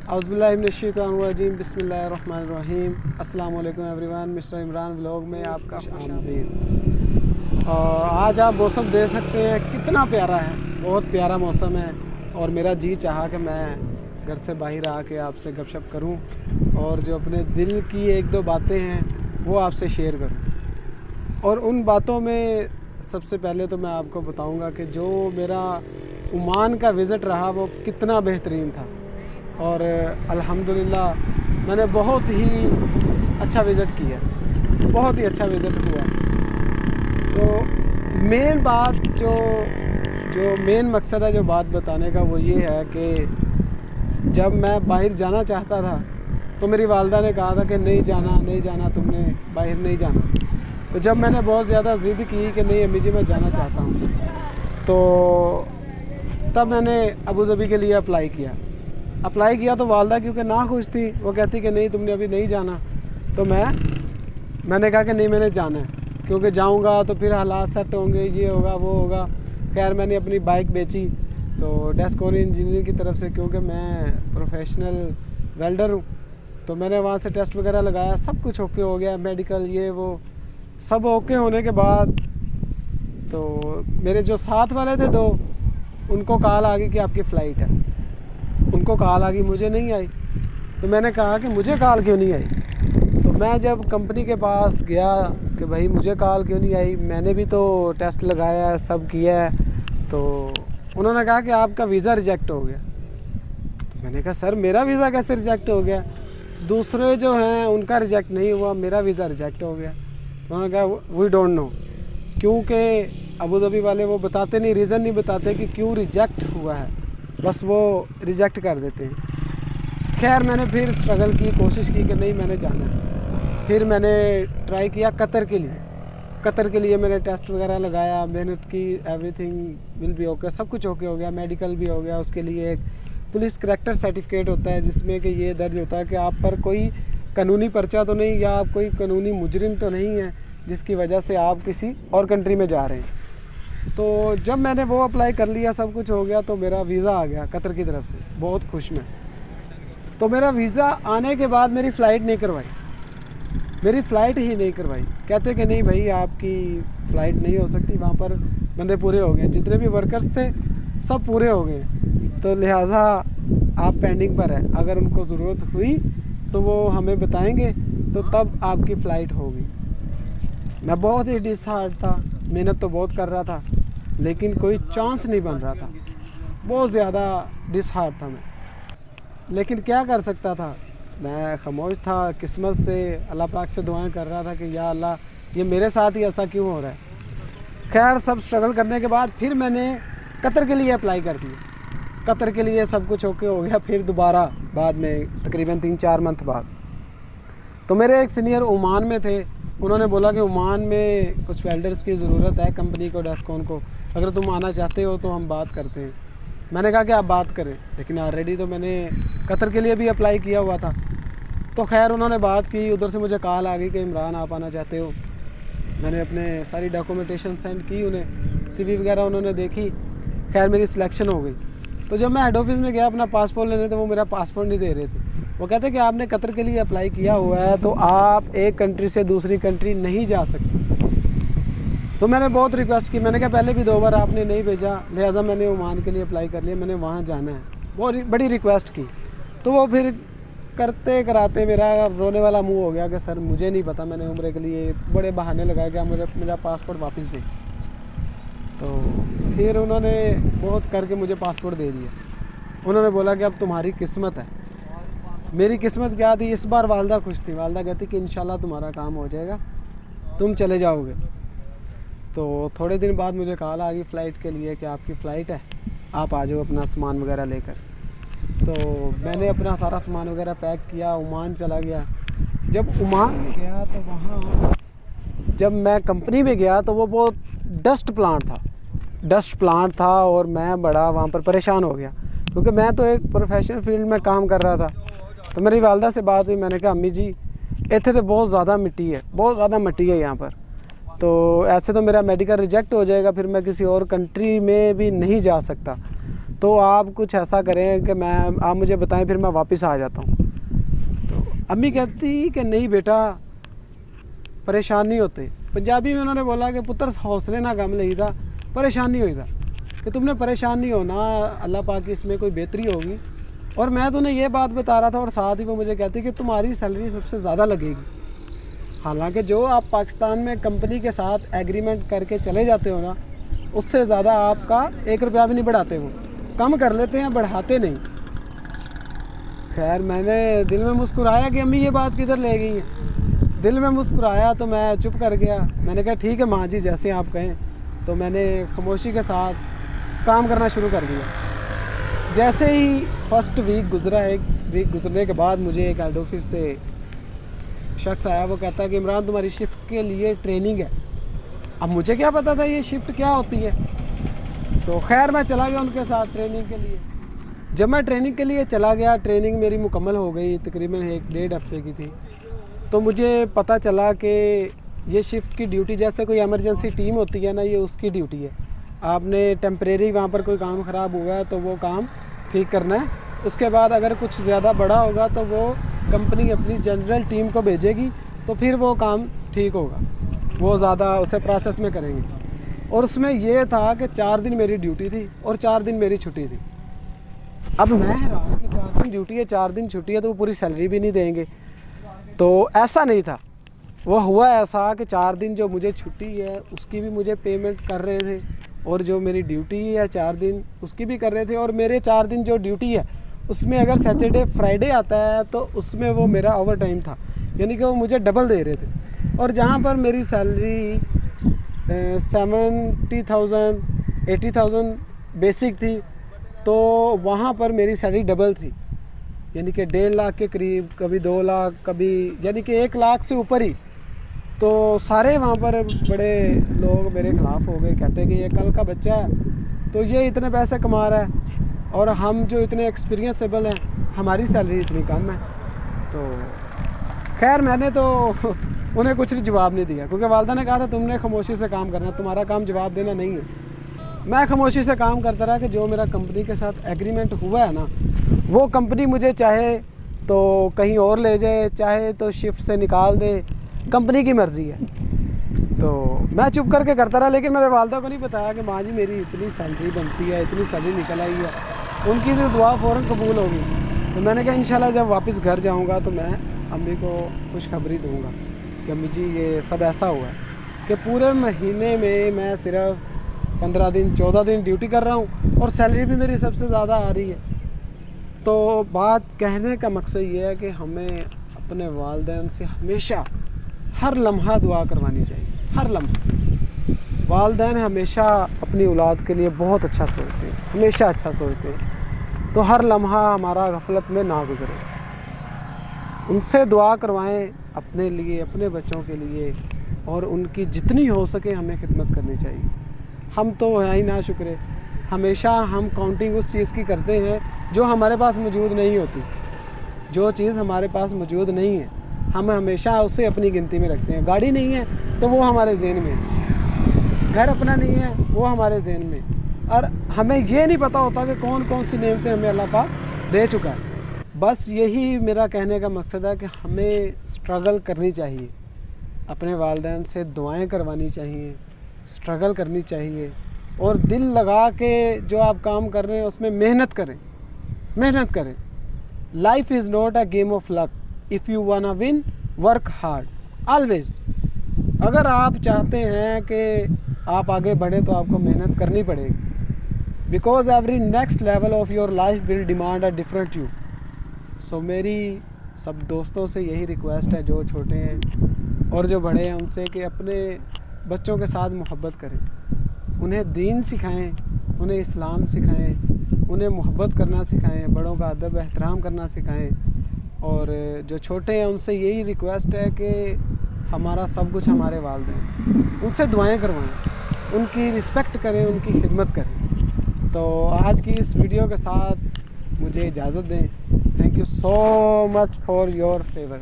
औज़ुबिल्लाहिमिनश्शैतानिर्रजीम बिस्मिल्लाहिर्रहमानिर्रहीम। अस्सलाम वालेकुम एवरीवन, मिस्टर इमरान व्लॉग में आपका खुशामदीद। और आज आप मौसम देख सकते हैं कितना प्यारा है, बहुत प्यारा मौसम है। और मेरा जी चाहा कि मैं घर से बाहर आके आपसे गपशप करूं और जो अपने दिल की एक दो बातें हैं वो आपसे शेयर करूं। और उन बातों में सबसे पहले तो मैं आपको बताऊंगा कि जो मेरा ओमान का विज़िट रहा वो कितना बेहतरीन था। और अल्हम्दुलिल्लाह मैंने बहुत ही अच्छा विज़िट किया, बहुत ही अच्छा विज़िट हुआ। तो मेन बात जो मेन मकसद है जो बात बताने का वो ये है कि जब मैं बाहर जाना चाहता था तो मेरी वालदा ने कहा था कि नहीं जाना, तुमने बाहर नहीं जाना। तो जब मैंने बहुत ज़्यादा ज़िद की कि नहीं अम्मी जी मैं जाना चाहता हूँ, तो तब मैंने अबू धाबी के लिए अप्लाई किया। तो वालदा क्योंकि ना खुश थी, वो कहती कि नहीं तुमने अभी नहीं जाना। तो मैंने कहा कि नहीं मैंने जाना है, क्योंकि जाऊंगा तो फिर हालात सेट होंगे, ये होगा वो होगा। खैर मैंने अपनी बाइक बेची। तो डेस्कोरी इंजीनियर की तरफ से, क्योंकि मैं प्रोफेशनल वेल्डर हूँ, तो मैंने वहाँ से टेस्ट वगैरह लगाया, सब कुछ ओके हो गया, मेडिकल ये वो सब ओके होने के बाद तो मेरे जो साथ वाले थे दो, उनको कॉल आ गई कि आपकी फ़्लाइट है। उनको कॉल आ गई, मुझे नहीं आई। तो मैंने कहा कि मुझे कॉल क्यों नहीं आई। तो मैं जब कंपनी के पास गया कि भाई मुझे कॉल क्यों नहीं आई, मैंने भी तो टेस्ट लगाया है, सब किया है। तो उन्होंने कहा कि आपका वीज़ा रिजेक्ट हो गया। तो मैंने कहा सर मेरा वीज़ा कैसे रिजेक्ट हो गया, दूसरे जो हैं उनका रिजेक्ट नहीं हुआ, मेरा वीज़ा रिजेक्ट हो गया। उन्होंने कहा वी डोंट नो, क्योंकि अबू धाबी वाले वो बताते नहीं, रीज़न नहीं बताते कि क्यों रिजेक्ट हुआ है, बस वो रिजेक्ट कर देते हैं। खैर मैंने फिर स्ट्रगल की, कोशिश की कि नहीं मैंने जाना है। फिर मैंने ट्राई किया कतर के लिए मैंने टेस्ट वगैरह लगाया, मेहनत की, एवरीथिंग विल बी ओके, सब कुछ ओके हो गया, मेडिकल भी हो गया। उसके लिए एक पुलिस करैक्टर सर्टिफिकेट होता है जिसमें कि ये दर्ज होता है कि आप पर कोई कानूनी पर्चा तो नहीं, या आप कोई कानूनी मुजरिम तो नहीं है जिसकी वजह से आप किसी और कंट्री में जा रहे हैं। तो जब मैंने वो अप्लाई कर लिया, सब कुछ हो गया, तो मेरा वीज़ा आ गया कतर की तरफ से, बहुत खुश मैं। तो मेरा वीज़ा आने के बाद मेरी फ़्लाइट ही नहीं करवाई। कहते कि नहीं भाई आपकी फ़्लाइट नहीं हो सकती, वहाँ पर बंदे पूरे हो गए, जितने भी वर्कर्स थे सब पूरे हो गए, तो लिहाजा आप पेंडिंग पर है। अगर उनको ज़रूरत हुई तो वो हमें बताएंगे, तो तब आपकी फ़्लाइट होगी। मैं बहुत ही डिसहार्ट था, मेहनत तो बहुत कर रहा था, लेकिन कोई चांस नहीं बन रहा था, बहुत ज़्यादा डिसहार्ट था मैं। लेकिन क्या कर सकता था, मैं खामोश था। किस्मत से, अल्लाह पाक से दुआएं कर रहा था कि या अल्लाह ये मेरे साथ ही ऐसा क्यों हो रहा है। खैर सब स्ट्रगल करने के बाद फिर मैंने कतर के लिए अप्लाई कर दिया। कतर के लिए सब कुछ ओके हो गया। फिर दोबारा बाद में तकरीबन 3-4 मंथ बाद तो मेरे एक सीनियर ओमान में थे, उन्होंने बोला कि ओमान में कुछ वेल्डर्स की ज़रूरत है कंपनी को, डेस्कॉन को, अगर तुम आना चाहते हो तो हम बात करते हैं। मैंने कहा कि आप बात करें, लेकिन ऑलरेडी तो मैंने कतर के लिए भी अप्लाई किया हुआ था। तो खैर उन्होंने बात की, उधर से मुझे कॉल आ गई कि इमरान आप आना चाहते हो। मैंने अपने सारी डॉक्यूमेंटेशन सेंड की उन्हें, CV वगैरह उन्होंने देखी। खैर मेरी सिलेक्शन हो गई। तो जब मैं हेड ऑफिस में गया अपना पासपोर्ट लेने, तो वो मेरा पासपोर्ट नहीं दे रहे थे। वो कहते कि आपने कतर के लिए अप्लाई किया हुआ है, तो आप एक कंट्री से दूसरी कंट्री नहीं जा सकते। तो मैंने बहुत रिक्वेस्ट की, मैंने कहा पहले भी 2 बार आपने नहीं भेजा, लिहाजा मैंने ओमान के लिए अप्लाई कर लिया, मैंने वहाँ जाना है। बहुत बड़ी रिक्वेस्ट की। तो वो फिर करते कराते मेरा रोने वाला मुंह हो गया कि सर मुझे नहीं पता, मैंने उम्र के लिए बड़े बहाने लगाए कि मेरा पासपोर्ट वापस दें। तो फिर उन्होंने बहुत करके मुझे पासपोर्ट दे दिया। उन्होंने बोला कि अब तुम्हारी किस्मत है। मेरी किस्मत क्या थी, इस बार वालदा खुश थी। वालदा कहती कि इंशाल्लाह तुम्हारा काम हो जाएगा, तुम चले जाओगे। तो थोड़े दिन बाद मुझे कॉल आ गई फ़्लाइट के लिए कि आपकी फ़्लाइट है, आप आ जाओ अपना सामान वगैरह लेकर। तो मैंने अपना सारा सामान वगैरह पैक किया, ओमान चला गया। जब ओमान में गया तो वहाँ जब मैं कंपनी में गया तो वो बहुत डस्ट प्लांट था और मैं बड़ा वहाँ पर परेशान हो गया, क्योंकि मैं तो एक प्रोफेशनल फील्ड में काम कर रहा था। तो मेरी वालदा से बात हुई, मैंने कहा अम्मी जी इतने तो बहुत ज़्यादा मिट्टी है यहाँ पर, तो ऐसे तो मेरा मेडिकल रिजेक्ट हो जाएगा, फिर मैं किसी और कंट्री में भी नहीं जा सकता। तो आप कुछ ऐसा करें कि आप मुझे बताएं, फिर मैं वापस आ जाता हूँ। तो अम्मी कहती कि नहीं बेटा, परेशान नहीं होते। पंजाबी में उन्होंने बोला कि पुत्र हौसले ना गम लही था, परेशान नहीं हुई था, कि तुमने परेशान नहीं होना, अल्लाह पाक की इसमें कोई बेहतरी होगी। और मैं तो उन्हें ये बात बता रहा था, और साथ ही वो मुझे कहती कि तुम्हारी सैलरी सबसे ज़्यादा लगेगी। हालांकि जो आप पाकिस्तान में कंपनी के साथ एग्रीमेंट करके चले जाते हो ना, उससे ज़्यादा आपका 1 रुपया भी नहीं बढ़ाते, वो कम कर लेते हैं, बढ़ाते नहीं। खैर मैंने दिल में मुस्कुराया कि अम्मी ये बात किधर ले गई है। दिल में मुस्कुराया तो मैं चुप कर गया। मैंने कहा ठीक है माँ जी, जैसे आप कहें। तो मैंने खामोशी के साथ काम करना शुरू कर दिया। जैसे ही फर्स्ट वीक गुजरा, 1 वीक गुजरने के बाद मुझे एक हेड ऑफिस से शख्स आया। वो कहता है कि इमरान तुम्हारी शिफ्ट के लिए ट्रेनिंग है। अब मुझे क्या पता था ये शिफ्ट क्या होती है। तो खैर मैं चला गया उनके साथ ट्रेनिंग के लिए। जब मैं ट्रेनिंग के लिए चला गया, ट्रेनिंग मेरी मुकम्मल हो गई, तकरीबन 1-1.5 हफ्ते की थी। तो मुझे पता चला कि ये शिफ्ट की ड्यूटी, जैसे कोई एमरजेंसी टीम होती है ना, ये उसकी ड्यूटी है। आपने टेम्परेरी वहाँ पर कोई काम ख़राब हुआ है तो वो काम ठीक करना है। उसके बाद अगर कुछ ज़्यादा बड़ा होगा तो वो कंपनी अपनी जनरल टीम को भेजेगी, तो फिर वो काम ठीक होगा, वो ज़्यादा उसे प्रोसेस में करेंगे। और उसमें ये था कि 4 दिन मेरी ड्यूटी थी और 4 दिन मेरी छुट्टी थी। अब मैं हैरान कि 4 दिन ड्यूटी है, 4 दिन छुट्टी है, तो वो पूरी सैलरी भी नहीं देंगे। तो ऐसा नहीं था, वो हुआ ऐसा कि 4 दिन जो मुझे छुट्टी है उसकी भी मुझे पेमेंट कर रहे थे, और जो मेरी ड्यूटी है 4 दिन उसकी भी कर रहे थे। और मेरे 4 दिन जो ड्यूटी है उसमें अगर सैटरडे फ्राइडे आता है तो उसमें वो मेरा ओवर टाइम था, यानी कि वो मुझे डबल दे रहे थे। और जहाँ पर मेरी सैलरी 70,000 80,000 बेसिक थी, तो वहाँ पर मेरी सैलरी डबल थी, यानी कि 1.5 लाख के करीब, कभी 2 लाख, कभी यानी कि 1 लाख से ऊपर ही। तो सारे वहाँ पर बड़े लोग मेरे ख़िलाफ़ हो गए, कहते कि ये कल का बच्चा है तो ये इतने पैसे कमा रहा है, और हम जो इतने एक्सपीरियंसेबल हैं हमारी सैलरी इतनी कम है। तो खैर मैंने तो उन्हें कुछ जवाब नहीं दिया, क्योंकि वालदा ने कहा था तुमने खामोशी से काम करना, तुम्हारा काम जवाब देना नहीं है। मैं खामोशी से काम करता रहा कि जो मेरा कंपनी के साथ एग्रीमेंट हुआ है ना, वो कंपनी मुझे चाहे तो कहीं और ले जाए, चाहे तो शिफ्ट से निकाल दे, कंपनी की मर्ज़ी है। तो मैं चुप करके करता रहा, लेकिन मेरे वालदा को नहीं बताया कि माँ जी मेरी इतनी सैलरी बनती है, इतनी सैलरी निकल आई है। उनकी भी दुआ फ़ौरन कबूल होगी। तो मैंने कहा इंशाल्लाह जब वापस घर जाऊँगा तो मैं अम्मी को खुशखबरी दूँगा कि अम्मी जी ये सब ऐसा हुआ है कि पूरे महीने में मैं सिर्फ 15 दिन 14 दिन ड्यूटी कर रहा हूँ, और सैलरी भी मेरी सबसे ज़्यादा आ रही है। तो बात कहने का मकसद ये है कि हमें अपने वालिदैन से हमेशा हर लम्हा दुआ करवानी चाहिए, हर लम्हा। वालिदैन हमेशा अपनी औलाद के लिए बहुत अच्छा सोचते हैं, हमेशा अच्छा सोचते हैं। तो हर लम्हा हमारा गफलत में ना गुजरे, उनसे दुआ करवाएं अपने लिए, अपने बच्चों के लिए, और उनकी जितनी हो सके हमें खिदमत करनी चाहिए। हम तो है ही ना शुक्र, हमेशा हम काउंटिंग उस चीज़ की करते हैं जो हमारे पास मौजूद नहीं होती। जो चीज़ हमारे पास मौजूद नहीं है हम हमेशा उसे अपनी गिनती में रखते हैं। गाड़ी नहीं है तो वो हमारे ज़हन में है, घर अपना नहीं है वो हमारे ज़हन में, और हमें ये नहीं पता होता कि कौन कौन सी नेमतें हमें अल्लाह पाक दे चुका है। बस यही मेरा कहने का मकसद है कि हमें स्ट्रगल करनी चाहिए, अपने वालिदैन से दुआएं करवानी चाहिए, स्ट्रगल करनी चाहिए, और दिल लगा के जो आप काम कर रहे हैं उसमें मेहनत करें, मेहनत करें। Life is not a game of luck, if you wanna win work hard always. अगर आप चाहते हैं कि आप आगे बढ़े तो आपको मेहनत करनी पड़ेगी, because every next level of your life will demand a different you. So मेरी सब दोस्तों से यही रिक्वेस्ट है, जो छोटे हैं और जो बड़े हैं, उनसे कि अपने बच्चों के साथ मोहब्बत करें, उन्हें दीन सिखाएं, उन्हें इस्लाम सिखाएं, उन्हें मोहब्बत करना सिखाएं, बड़ों का अदब एहतराम करना सिखाएं। और जो छोटे हैं उनसे यही रिक्वेस्ट है कि हमारा सब कुछ हमारे वालिदैन, उनसे दुआएं करवाएं, उनकी रिस्पेक्ट करें, उनकी खिदमत करें। तो आज की इस वीडियो के साथ मुझे इजाज़त दें। Thank you so much for your favour.